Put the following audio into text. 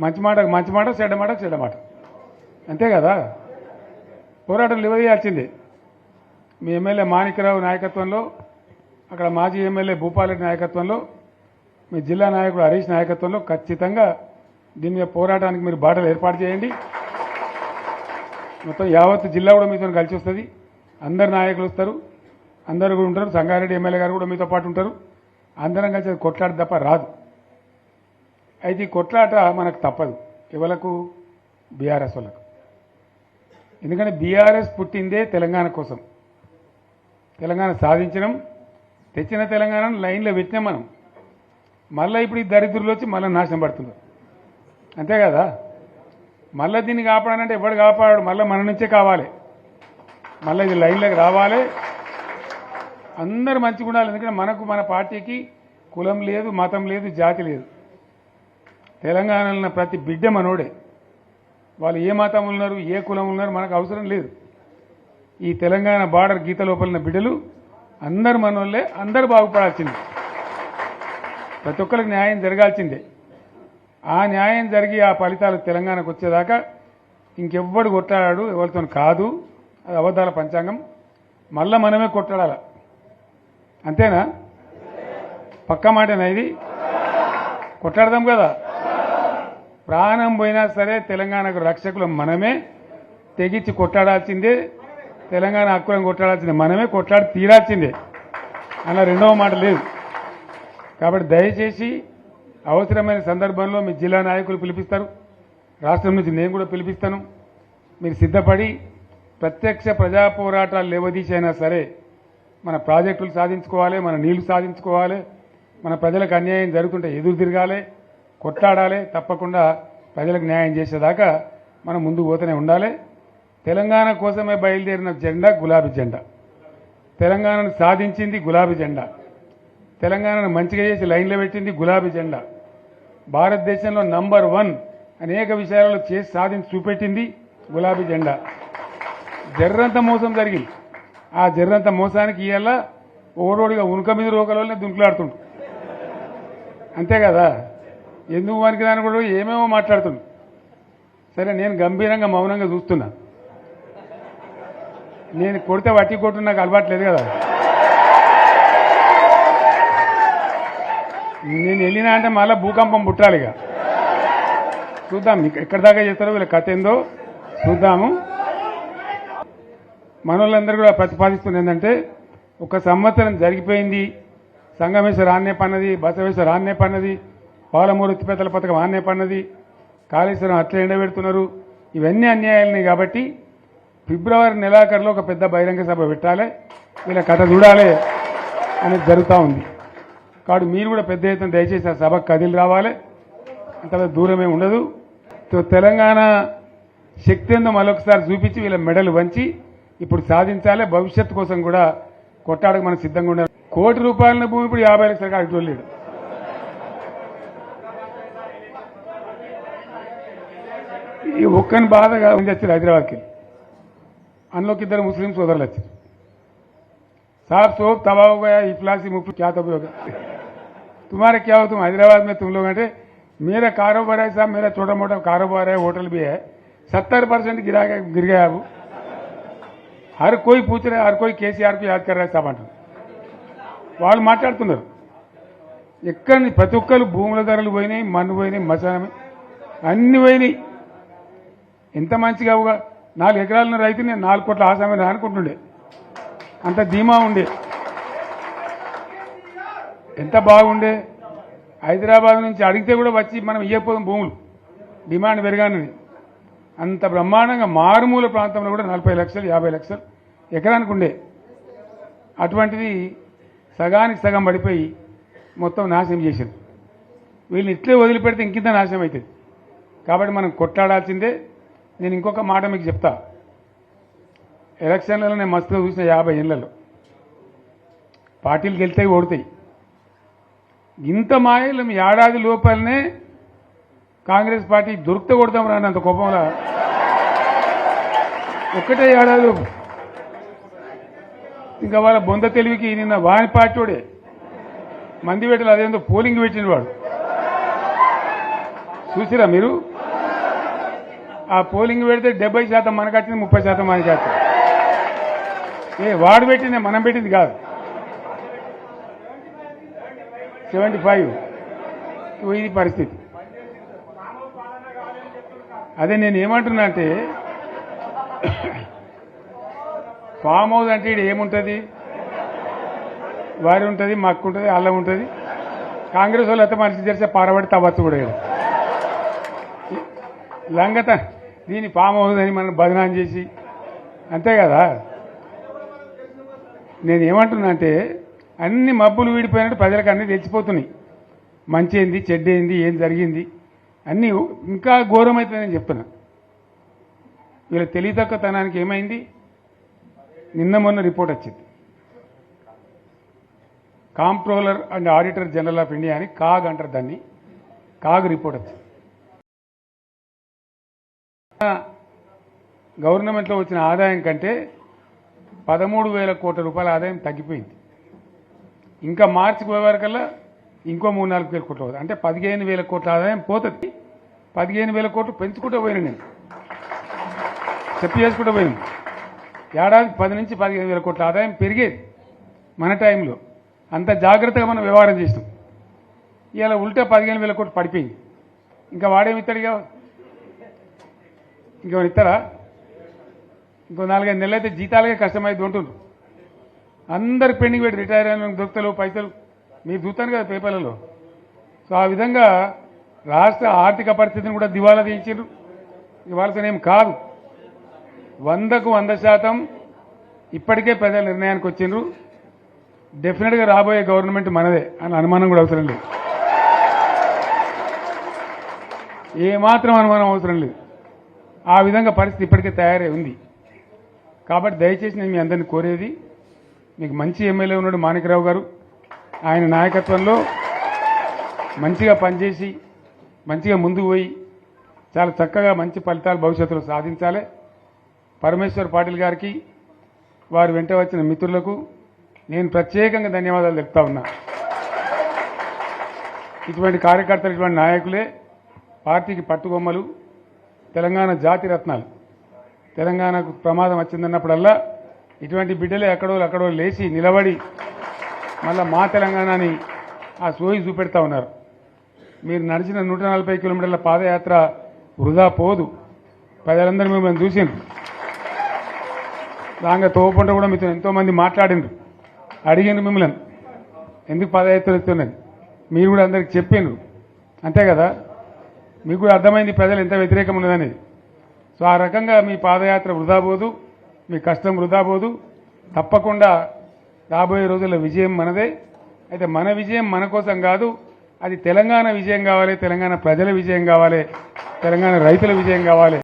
మంచి మాట చెడ్డ మాట అంతే కదా. పోరాటం నిలదీయాల్సిందే. మీ ఎమ్మెల్యే మాణిక్యరావు నాయకత్వంలో, అక్కడ మాజీ ఎమ్మెల్యే భూపాలరెడ్డి నాయకత్వంలో, మీ జిల్లా నాయకుడు హరీష్ నాయకత్వంలో ఖచ్చితంగా దీని మీద పోరాటానికి మీరు బాటలు ఏర్పాటు చేయండి. మొత్తం యావత్ జిల్లా కూడా మీతో కలిసి వస్తుంది. అందరు నాయకులు వస్తారు, అందరు కూడా ఉంటారు. సంగారెడ్డి ఎమ్మెల్యే గారు కూడా మీతో పాటు ఉంటారు. అందరం కలిసి కొట్లాట తప్ప రాదు. అయితే ఈ కొట్లాట మనకు తప్పదు. ఎవలకు? బీఆర్ఎస్ వాళ్ళకు. ఎందుకంటే బీఆర్ఎస్ పుట్టిందే తెలంగాణ కోసం. తెలంగాణ సాధించడం, తెచ్చిన తెలంగాణను లైన్లో పెట్టినాం మనం. మళ్ళీ ఇప్పుడు ఈ దరిద్రులు వచ్చి మళ్ళీ నాశనం పడుతున్నారు. అంతే కదా. మళ్ళీ దీన్ని కాపాడాలంటే ఎవడు కాపాడాడు? మళ్ళీ మన నుంచే కావాలి. మళ్ళీ ఇది లైన్లోకి రావాలి. అందరూ మంచిగా ఉండాలి. ఎందుకంటే మనకు, మన పార్టీకి కులం లేదు, మతం లేదు, జాతి లేదు. తెలంగాణలో ఉన్న ప్రతి బిడ్డ మనోడే. వాళ్ళు ఏ మతం ఉన్నారు, ఏ కులం ఉన్నారు మనకు అవసరం లేదు. ఈ తెలంగాణ బార్డర్ గీత లోపలిన బిడ్డలు అందరు మనోళ్ళే. అందరూ బాగుపడాల్సిందే. ప్రతి ఒక్కరికి న్యాయం జరగాల్సిందే. ఆ న్యాయం జరిగి ఆ ఫలితాలు తెలంగాణకు వచ్చేదాకా ఇంకెవ్వడు కొట్లాడాడు, ఎవరితో కాదు. అది అబద్ధాల పంచాంగం. మళ్ళా మనమే కొట్లాడాల. అంతేనా? పక్కా మాటేనా ఇది? కొట్లాడదాం కదా. ప్రాణం పోయినా సరే తెలంగాణకు రక్షకులు మనమే. తెగించి కొట్లాడాల్సిందే. తెలంగాణ హక్కులను కొట్లాడాల్సిందే మనమే. కొట్లాడి తీరాల్సిందే. అలా రెండవ మాట లేదు. కాబట్టి దయచేసి అవసరమైన సందర్భంలో మీ జిల్లా నాయకులు పిలిపిస్తారు, రాష్ట్రం నుంచి నేను కూడా పిలిపిస్తాను. మీరు సిద్ధపడి ప్రత్యక్ష ప్రజా పోరాటాలు లేవదీసైనా సరే మన ప్రాజెక్టులు సాధించుకోవాలి, మన నీళ్లు సాధించుకోవాలి, మన ప్రజలకు అన్యాయం జరుగుతుంటే ఎదురు తిరగాలి, కొట్లాడాలి. తప్పకుండా ప్రజలకు న్యాయం చేసేదాకా మనం ముందుకు పోతూనే ఉండాలి. తెలంగాణ కోసమే బయలుదేరిన జెండా గులాబీ జెండా. తెలంగాణను సాధించింది గులాబీ జెండా. తెలంగాణను మంచిగా చేసి లైన్లో పెట్టింది గులాబీ జెండా. భారతదేశంలో నంబర్ 1 అనేక విషయాలలో చేసి సాధించి చూపెట్టింది గులాబీ జెండా. జర్రంత మోసం జరిగింది. ఆ జర్రంత మోసానికి ఇవాళ ఓడోడిగా ఉనుక మీద రోకలనే దుంకులాడుతుండు. అంతే కదా. ఎందుకు వానికి దాని కూడా ఏమేమో మాట్లాడుతుండు. సరే, నేను గంభీరంగా మౌనంగా చూస్తున్నా. నేను కొడితే వట్టి కొట్టు నాకు అలవాట్లేదు కదా. నేను వెళ్ళినా అంటే మళ్ళీ భూకంపం పుట్టాలిగా. చూద్దాం ఎక్కడి దాకా చేస్తారో, వీళ్ళ కథ ఏందో చూద్దాము. మనోళ్ళందరూ కూడా ప్రతిపాదిస్తుంది ఏంటంటే, ఒక సంవత్సరం జరిగిపోయింది. సంగమేశ్వర ఆన్నే పన్నది, బసవేశ్వర ఆన్నే పన్నది, పాలమూరు ఎత్తిపోతల పథకం ఆన్నే పన్నది, కాళేశ్వరం అట్లే ఎండబెడుతున్నారు. ఇవన్నీ అన్యాయాలని. కాబట్టి ఫిబ్రవరి నెలాఖరులో ఒక పెద్ద బహిరంగ సభ పెట్టాలి, వీళ్ళ కథ చూడాలి అనేది జరుగుతూ ఉంది. కాబట్టి మీరు కూడా పెద్ద ఎత్తున దయచేసి ఆ సభకు కదిలి రావాలి. అంత దూరమే ఉండదు. తెలంగాణ శక్తి ఏందో మరొకసారి చూపించి వీళ్ళ మెడలు వంచి ఇప్పుడు సాధించాలి. భవిష్యత్తు కోసం కూడా కొట్టాడకు మనం సిద్ధంగా ఉండాలి. ₹1,00,00,000 భూమి ఇప్పుడు 50 లక్షలు కాడికి వెళ్ళాడు. ఈ ఒక్కని బాధగా ఉంది. వచ్చారు హైదరాబాద్కి. అందులోకి 2 ముస్లిం సోదరులు వచ్చారు. साहब सोप तबाह हो गया, इफलासी मुफ्त क्या तबाह होगा, तुम्हारा क्या हो, तुम हैदराबाद में तुम लोग हैं. मेरा कारोबार है साहब, मेरा छोटा मोटा कारोबार है, होटल भी है. 70% गिर गया अब. हर कोई पूछ रहे, हर कोई केसीआर को याद कर रहा है साहब अंటారు. వాళ్ళు మాట్లాడుతున్నారు. ఎక్కడ ప్రతి ఒక్కరు భూముల ధరలు పోయినాయి, మన్ను పోయినాయి, మసానం అన్ని పోయినాయి. ఎంత మంచిగా 4 ఎకరాల రైతు నేను 4 కోట్ల ఆసామని అనుకుంటుండే. అంత ధీమా ఉండే, ఎంత బాగుండే. హైదరాబాద్ నుంచి అడిగితే కూడా వచ్చి మనం ఇవ్వకపోదాం భూములు, డిమాండ్ పెరగానని. అంత బ్రహ్మాండంగా మారుమూల ప్రాంతంలో కూడా 40 లక్షలు 50 లక్షలు ఎకరానికి ఉండే. అటువంటిది సగానికి సగం పడిపోయి మొత్తం నాశనం చేశారు. వీళ్ళని ఇట్లే వదిలిపెడితే ఇంకింత నాశనం అవుతుంది. కాబట్టి మనం కొట్లాడాల్సిందే. నేను ఇంకొక మాట మీకు చెప్తా. ఎలక్షన్లలో నేను మస్తుగా చూసిన 50 ఏళ్లలో పార్టీలు గెలితాయి, ఓడతాయి. ఇంత మాయలు మీ ఏడాది లోపలనే కాంగ్రెస్ పార్టీ దొరికితే కొడతాం రాని అంత కోపంలో ఒక్కటే ఏడాది లోపు. ఇంకా వాళ్ళ బొంద తెలివికి నిన్న వాని పార్టీడే మంది పెట్టాలి. అదేందో పోలింగ్ పెట్టిన వాడు చూసిరా మీరు ఆ పోలింగ్ పెడితే 70% మనకు వచ్చింది, 30% మనకి వచ్చింది. వాడు పెట్టింది మనం పెట్టింది కాదు. 75 ఇది పరిస్థితి. అదే నేను ఏమంటున్నా అంటే ఫామ్ హౌస్ అంటే ఇది ఏముంటుంది, వారి ఉంటుంది, మక్కు ఉంటుంది, అల్లం ఉంటుంది. కాంగ్రెస్ వాళ్ళు అయితే మనిషి చేస్తే పారబడి తవ్వచ్చు కూడా లంగత దీన్ని ఫామ్ హౌస్ అని మనం బదనాం చేసి అంతే కదా. నేను ఏమంటున్నా అంటే అన్ని మబ్బులు వీడిపోయినట్టు ప్రజలకు అన్నీ తెలిసిపోతున్నాయి. మంచి ఏంది, చెడ్డ ఏంది, ఏం జరిగింది అన్నీ ఇంకా ఘోరమవుతుందని చెప్తున్నా. వీళ్ళ తెలివితక్కువతనానికి ఏమైంది, నిన్న మొన్న రిపోర్ట్ వచ్చింది. Comptroller and auditor general of India అని కాగ్ అంటారు దాన్ని. కాగ్ రిపోర్ట్ వచ్చింది. గవర్నమెంట్లో వచ్చిన ఆదాయం కంటే 13,000 కోట్ల రూపాయల ఆదాయం తగ్గిపోయింది. ఇంకా మార్చికి పోయే వరకల్లా ఇంకో 3-4 కోట్లు అవుతుంది. అంటే 15,000 కోట్ల ఆదాయం పోతుంది. 15,000 కోట్లు పెంచుకుంటూ పోయినా నేను చెప్పి చేసుకుంటూ పోయినాం. ఏడాదికి 10 నుంచి 15,000 కోట్ల ఆదాయం పెరిగేది మన టైంలో. అంత జాగ్రత్తగా మనం వ్యవహారం చేసినాం. ఇవాళ ఉల్టా 15,000 కోట్లు పడిపోయింది. ఇంకా వాడేమిస్తాడు, ఇంకేమైనా ఇస్తారా? ఇంకో 4-5 నెలలు అయితే జీతాలకే కష్టమైంది ఉంటుండ్రు. అందరు పెండింగ్ పెట్టి రిటైర్ అయిన దొరుకుతలు పైసలు మీరు చూస్తాను కదా పేపర్లలో. సో ఆ విధంగా రాష్ట్ర ఆర్థిక పరిస్థితిని కూడా దివాలా తీయించారు. ఇవాళతోనేం కాదు, 100కు 100% ఇప్పటికే ప్రజల నిర్ణయానికి వచ్చిండ్రు. డెఫినెట్గా రాబోయే గవర్నమెంట్ మనదే అని అనుమానం కూడా అవసరం లేదు. ఏమాత్రం అనుమానం అవసరం లేదు. ఆ విధంగా పరిస్థితి ఇప్పటికే తయారై ఉంది. కాబట్టి దయచేసి నేను మీ అందరినీ కోరేది, మీకు మంచి ఎమ్మెల్యే ఉన్నాడు మాణిక్రావు గారు. ఆయన నాయకత్వంలో మంచిగా పనిచేసి మంచిగా ముందుకు పోయి చాలా చక్కగా మంచి ఫలితాలు భవిష్యత్తులో సాధించాలి. పరమేశ్వర్ పాటిల్ గారికి, వారు వెంట వచ్చిన మిత్రులకు నేను ప్రత్యేకంగా ధన్యవాదాలు తెలుపుతా ఉన్నా. ఇటువంటి కార్యకర్తలు, ఇటువంటి నాయకులే పార్టీకి పట్టుకొమ్మలు, తెలంగాణ జాతి రత్నాలు. తెలంగాణకు ప్రమాదం వచ్చిందన్నప్పుడల్లా ఇటువంటి బిడ్డలే అక్కడో లేచి నిలబడి మళ్ళా మా తెలంగాణని ఆ సోయి చూపెడతా ఉన్నారు. మీరు నడిచిన 140 కిలోమీటర్ల పాదయాత్ర వృధా పోదు. ప్రజలందరూ మిమ్మల్ని చూసిండ్రు. రాంగ తోపంట కూడా మీతో ఎంతోమంది మాట్లాడిండ్రు, అడిగిండ్రు మిమ్మల్ని ఎందుకు పాదయాత్ర ఎత్తున్నది. మీరు కూడా అందరికి చెప్పిండ్రు, అంతే కదా. మీకు కూడా అర్థమైంది ప్రజలు ఎంత వ్యతిరేకం ఉన్నదనేది. సో ఆ రకంగా మీ పాదయాత్ర వృధా పోదు, మీ కష్టం వృధా పోదు. తప్పకుండా రాబోయే రోజుల్లో విజయం మనదే. అయితే మన విజయం మన కోసం కాదు, అది తెలంగాణ విజయం కావాలి, తెలంగాణ ప్రజల విజయం కావాలి, తెలంగాణ రైతుల విజయం కావాలి.